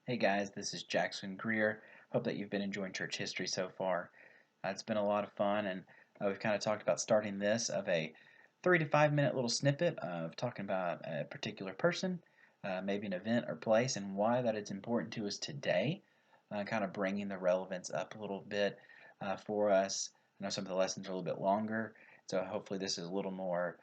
Hey guys, this is Jackson Greer. Hope that you've been enjoying church history so far. It's been a lot of fun, and we've kind of talked about starting this of a 3 to 5 minute little snippet of talking about a particular person, maybe an event or place, and why that it's important to us today. Kind of bringing the relevance up a little bit for us. I know some of the lessons are a little bit longer, so hopefully this is a little more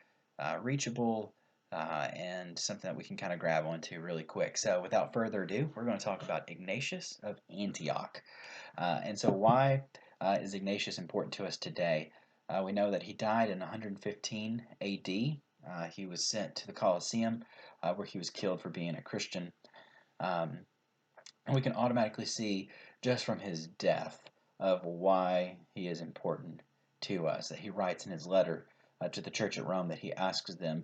reachable and something that we can kind of grab onto really quick. So, without further ado, we're going to talk about Ignatius of Antioch. And so, why is Ignatius important to us today? We know that he died in 115 AD. He was sent to the Colosseum, where he was killed for being a Christian. Um, and we can automatically see just from his death of why he is important to us. That he writes in his letter to the church at Rome that he asks them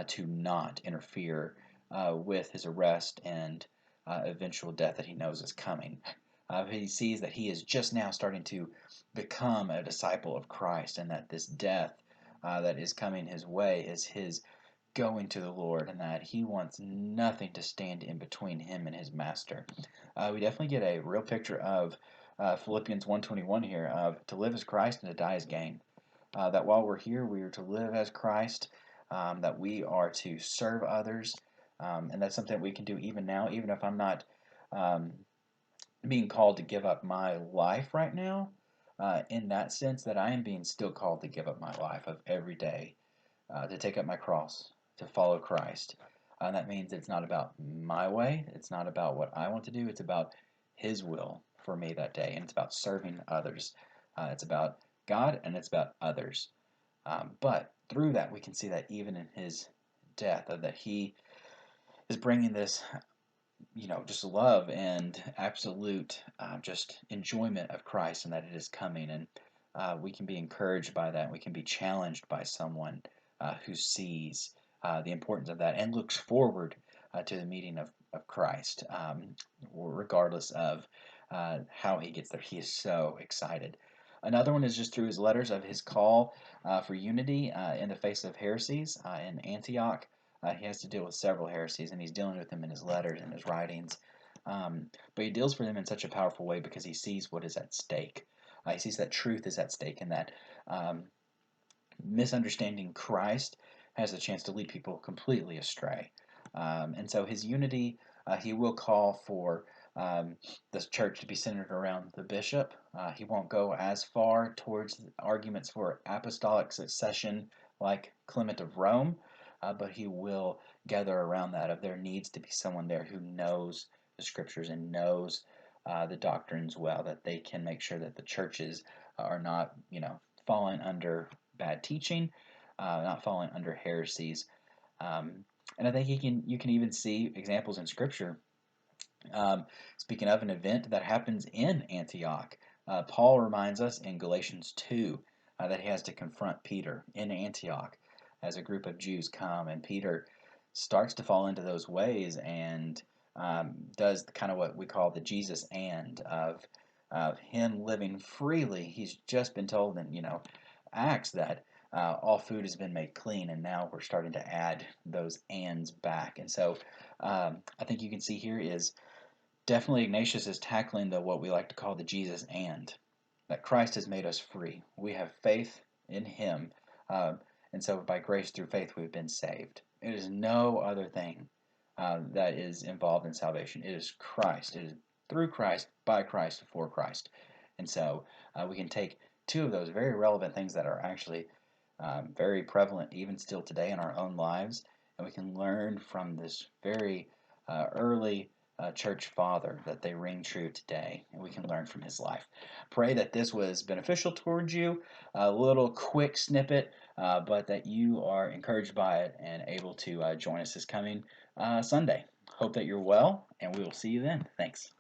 to not interfere with his arrest and eventual death that he knows is coming. He sees that he is just now starting to become a disciple of Christ, and that this death that is coming his way is his going to the Lord, and that he wants nothing to stand in between him and his master. We definitely get a real picture of Philippians 1:21 here of to live as Christ and to die as gain. That while we're here, we are to live as Christ, that we are to serve others, and that's something that we can do even now, even if I'm not um, being called to give up my life right now. In that sense, that I am being still called to give up my life of every day, to take up my cross, to follow Christ. That means it's not about my way, it's not about what I want to do, it's about His will for me that day, and it's about serving others. It's about God and it's about others. But through that, we can see that even in His death, that He is bringing this, just love and absolute just enjoyment of Christ, and that it is coming. And we can be encouraged by that. We can be challenged by someone who sees the importance of that and looks forward to the meeting of Christ, regardless of how he gets there. He is so excited. Another one is just through his letters of his call for unity in the face of heresies in Antioch. He has to deal with several heresies, and he's dealing with them in his letters and his writings. But he deals with them in such a powerful way because he sees what is at stake. He sees that truth is at stake, and that um, misunderstanding Christ has the chance to lead people completely astray. And so his unity, he will call for the church to be centered around the bishop. He won't go as far towards arguments for apostolic succession like Clement of Rome, but he will gather around that of there needs to be someone there who knows the scriptures and knows the doctrines well, that they can make sure that the churches are not, falling under bad teaching, not falling under heresies. And I think you can even see examples in Scripture. Speaking of an event that happens in Antioch, Paul reminds us in Galatians 2 that he has to confront Peter in Antioch as a group of Jews come, and Peter starts to fall into those ways and does kind of what we call the Jesus and of him living freely. He's just been told in Acts that all food has been made clean, and now we're starting to add those ands back. And so I think you can see here is definitely Ignatius is tackling the what we like to call the Jesus and that Christ has made us free. We have faith in Him, uh, and so by grace through faith we've been saved. It is no other thing that is involved in salvation. It is Christ. It is through Christ, by Christ, for Christ. And so we can take two of those very relevant things that are actually very prevalent even still today in our own lives, and we can learn from this very early church father that they ring true today, and we can learn from his life. Pray that this was beneficial towards you, a little quick snippet, but that you are encouraged by it and able to join us this coming Sunday. Hope that you're well, and we will see you then. Thanks.